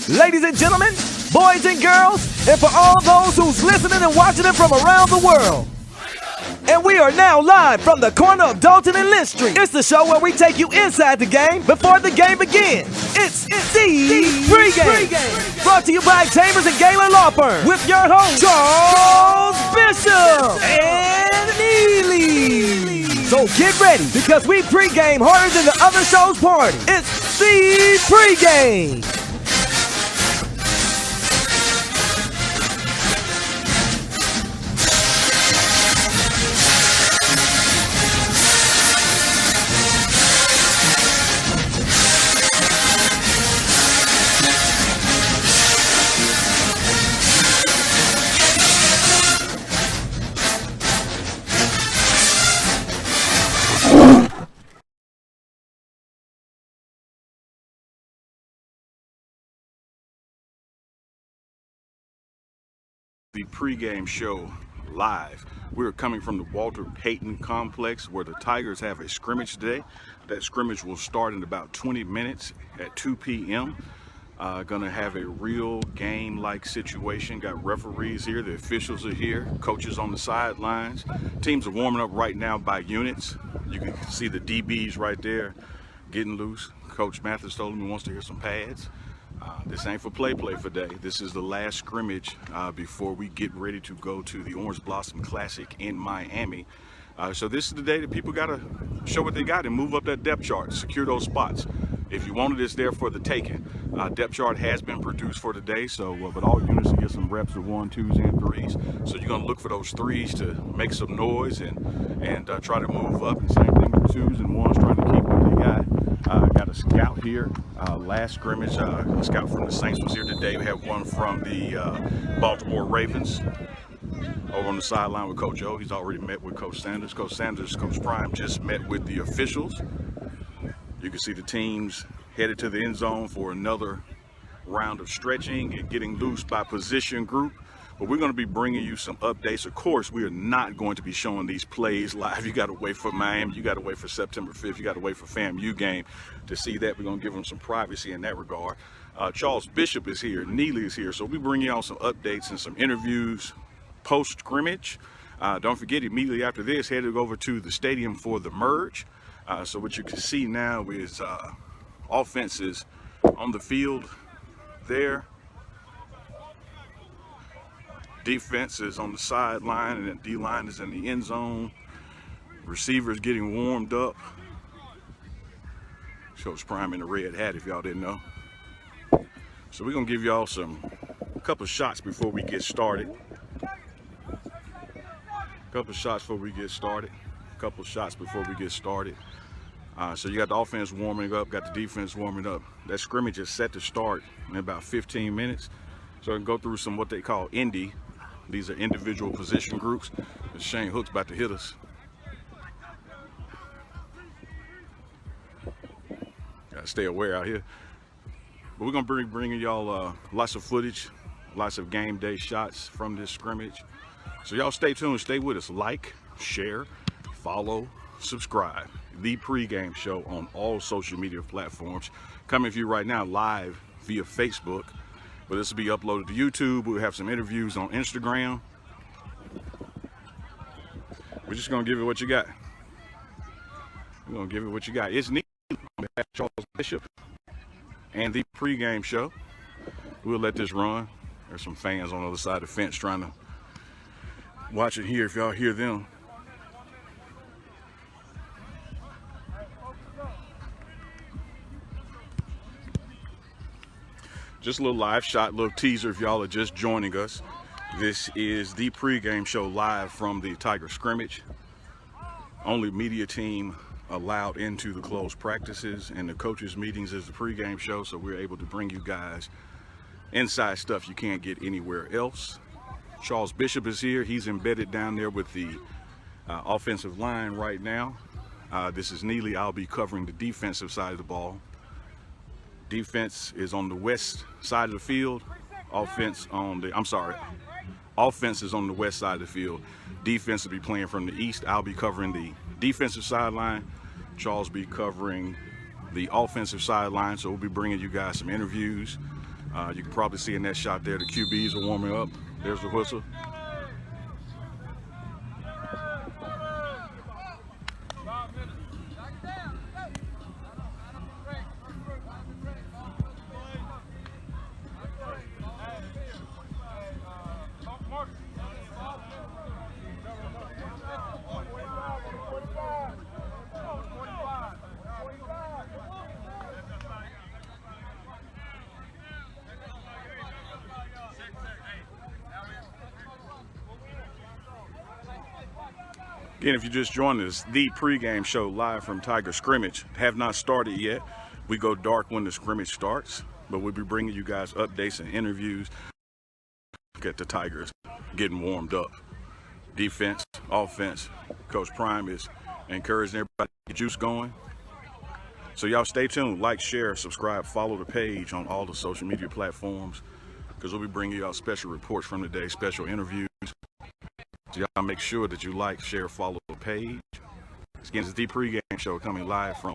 Ladies and gentlemen, boys and girls, and for all those who's listening and watching it from around the world. And we are now live from the corner of Dalton and Lynch Street. It's the show where we take you inside the game before the game begins. It's the Pregame. Brought to you by Chambers and Galen Law Firm with your host, Charles Bishop and Neely. So get ready because we pregame harder than the other show's party. It's the Pregame. The pregame show live. We're coming from the Walter Payton complex where the Tigers have a scrimmage today. That scrimmage will start in about 20 minutes at 2 p.m. Gonna have a real game-like situation. Got referees here, the officials are here, coaches on the sidelines. Teams are warming up right now by units. You can see the DBs right there getting loose. Coach Mathis told him he wants to hear some pads. This ain't for play for day. This is the last scrimmage before we get ready to go to the Orange Blossom Classic in Miami. So this is the day that people got to show what they got and move up that depth chart, secure those spots. If you wanted, it's there for the taking. Depth chart has been produced for today, so but all units will get some reps of 1s, 2s, and 3s. So you're gonna look for those 3s to make some noise and try to move up. And same thing with 2s and 1s, trying to keep what they got. Got a scout here. Last scrimmage, a scout from the Saints was here today. We have one from the Baltimore Ravens over on the sideline with Coach O. He's already met with Coach Sanders. Coach Sanders, Coach Prime just met with the officials. You can see the teams headed to the end zone for another round of stretching and getting loose by position group. But we're going to be bringing you some updates. Of course, we are not going to be showing these plays live. You got to wait for Miami. You got to wait for September 5th. You got to wait for FAMU game to see that. We're going to give them some privacy in that regard. Charles Bishop is here. Neely is here. So we bring y'all some updates and some interviews post-scrimmage. Don't forget, immediately after this, headed over to the stadium for the merge. So what you can see now is offenses on the field there. Defense is on the sideline, and then D-line is in the end zone. Receivers getting warmed up. Shows Prime in the red hat if y'all didn't know. So we're gonna give y'all a couple of shots before we get started. So you got the offense warming up, got the defense warming up. That scrimmage is set to start in about 15 minutes. So I can go through some what they call indie. These are individual position groups. Shane Hook's about to hit us. Gotta stay aware out here. But we're gonna be bringing y'all lots of footage, lots of game day shots from this scrimmage. So y'all stay tuned, stay with us. Like, share, follow, subscribe. The Pregame Show on all social media platforms. Coming to you right now live via Facebook. But this will be uploaded to YouTube. We'll have some interviews on Instagram. We're just gonna give it what you got. It's Neely on behalf of Charles Bishop and the Pregame Show. We'll let this run. There's some fans on the other side of the fence trying to watch it here if y'all hear them. Just a little live shot, little teaser if y'all are just joining us. This is the Pregame Show live from the Tiger scrimmage. Only media team allowed into the closed practices and the coaches' meetings is the Pregame Show, so we're able to bring you guys inside stuff you can't get anywhere else. Charles Bishop is here. He's embedded down there with the offensive line right now. This is Neely. I'll be covering the defensive side of the ball. Defense is on the west side of the field. Offense is on the west side of the field. Defense will be playing from the east. I'll be covering the defensive sideline. Charles will be covering the offensive sideline. So we'll be bringing you guys some interviews. You can probably see in that shot there, the QBs are warming up. There's the whistle. Again, if you just joined us, the pregame show live from Tiger Scrimmage have not started yet. We go dark when the scrimmage starts, but we'll be bringing you guys updates and interviews. Look at the Tigers getting warmed up. Defense, offense. Coach Prime is encouraging everybody to get juice going. So y'all stay tuned. Like, share, subscribe, follow the page on all the social media platforms, because we'll be bringing you out special reports from the day, special interviews. So y'all make sure that you like, share, follow the page. Again, it's the pregame show coming live from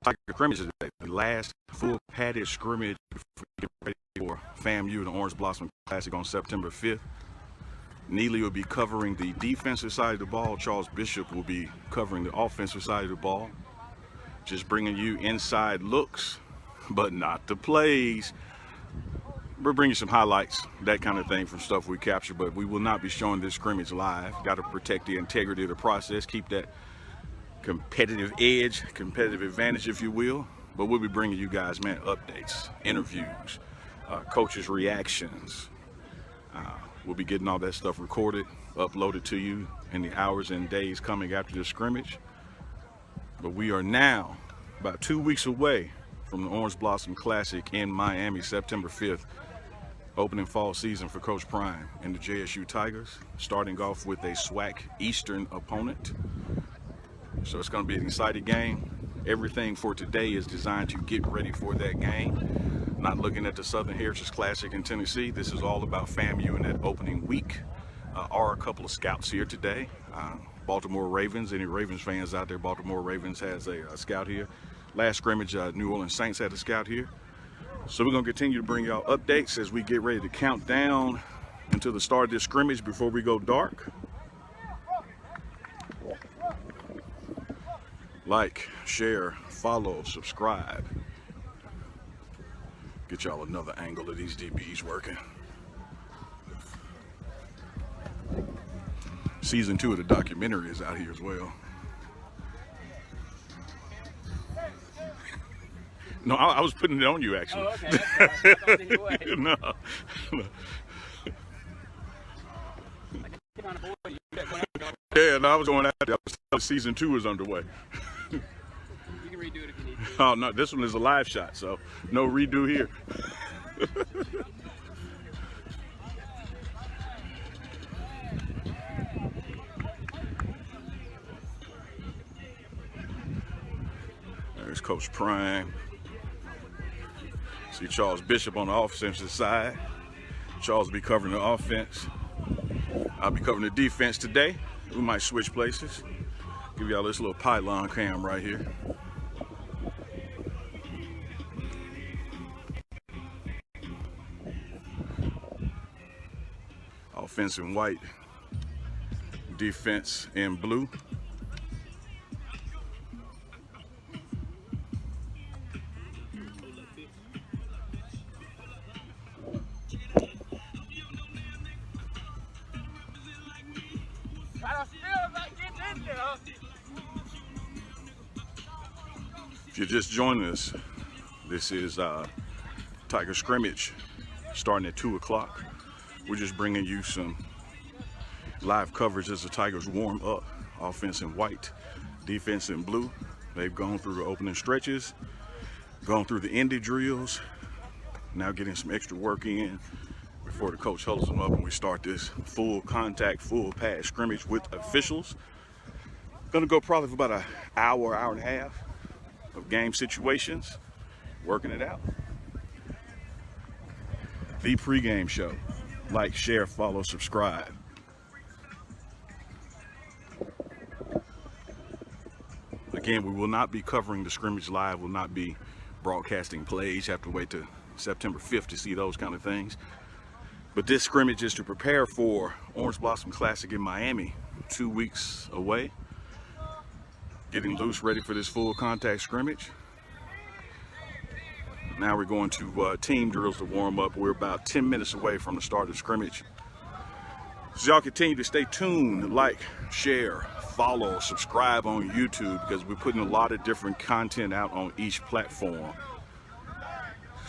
Tiger Scrimmage today. The last full padded scrimmage before we get ready for FAMU, the Orange Blossom Classic on September 5th. Neely will be covering the defensive side of the ball. Charles Bishop will be covering the offensive side of the ball. Just bringing you inside looks, but not the plays. We'll bring you some highlights, that kind of thing, from stuff we capture, but we will not be showing this scrimmage live. Got to protect the integrity of the process, keep that competitive edge, competitive advantage, if you will. But we'll be bringing you guys, man, updates, interviews, coaches' reactions. We'll be getting all that stuff recorded, uploaded to you in the hours and days coming after the scrimmage. But we are now about 2 weeks away from the Orange Blossom Classic in Miami, September 5th. Opening fall season for Coach Prime and the JSU Tigers, starting off with a SWAC Eastern opponent. So it's going to be an exciting game. Everything for today is designed to get ready for that game. Not looking at the Southern Heritage Classic in Tennessee. This is all about FAMU in that opening week. Are a couple of scouts here today. Baltimore Ravens, any Ravens fans out there, Baltimore Ravens has a scout here. Last scrimmage, New Orleans Saints had a scout here. So we're going to continue to bring y'all updates as we get ready to count down until the start of this scrimmage before we go dark. Like, share, follow, subscribe. Get y'all another angle of these DBs working. Season 2 of the documentary is out here as well. No, I was putting it on you, actually. Oh, okay. That's all in your way. No. Yeah, no, I was going out there. Season 2 is underway. You can redo it if you need to. Oh, no, this one is a live shot, so no redo here. There's Coach Prime. See Charles Bishop on the offensive side. Charles will be covering the offense. I'll be covering the defense today. We might switch places. Give y'all this little pylon cam right here. Offense in white, defense in blue. If you're just joining us, this is Tiger Scrimmage starting at 2 o'clock. We're just bringing you some live coverage as the Tigers warm up. Offense in white, defense in blue. They've gone through the opening stretches, gone through the indie drills, now getting some extra work in before the coach huddles them up and we start this full contact, full pad scrimmage with officials. Gonna go probably for about an hour, hour and a half of game situations, working it out. The pregame show. Like, share, follow, subscribe. Again, we will not be covering the scrimmage live, will not be broadcasting plays. You have to wait to September 5th to see those kind of things. But this scrimmage is to prepare for Orange Blossom Classic in Miami, 2 weeks away. Getting loose, ready for this full contact scrimmage. Now we're going to team drills to warm up. We're about 10 minutes away from the start of scrimmage. So y'all continue to stay tuned, like, share, follow, subscribe on YouTube, because we're putting a lot of different content out on each platform.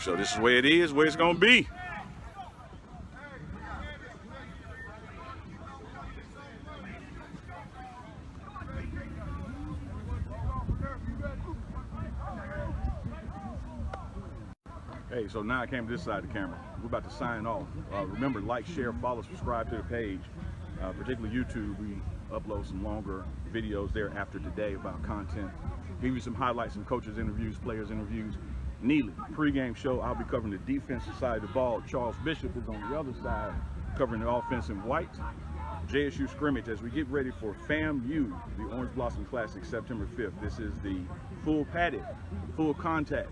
So this is the way it is, where it's gonna be. Hey, so now I came to this side of the camera. We're about to sign off. Remember, like, share, follow, subscribe to the page. Particularly YouTube, we upload some longer videos there after today about content. Give you some highlights, some coaches interviews, players interviews. Neely, pregame show, I'll be covering the defensive side of the ball. Charles Bishop is on the other side, covering the offense in white. JSU scrimmage as we get ready for FAMU, the Orange Blossom Classic, September 5th. This is the full padded, full contact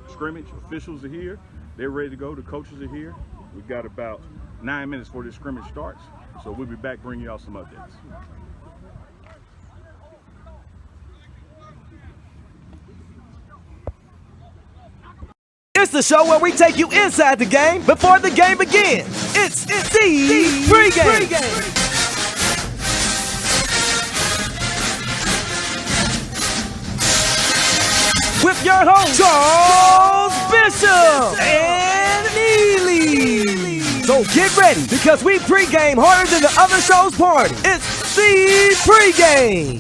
scrimmage. Officials are here. They're ready to go. The coaches are here. We've got about 9 minutes before this scrimmage starts. So we'll be back bringing y'all some updates. It's the show where we take you inside the game before the game begins. It's the Pregame. With your host, Charles Bishop and Neely. So get ready, because we pregame harder than the other show's party. It's the Pregame.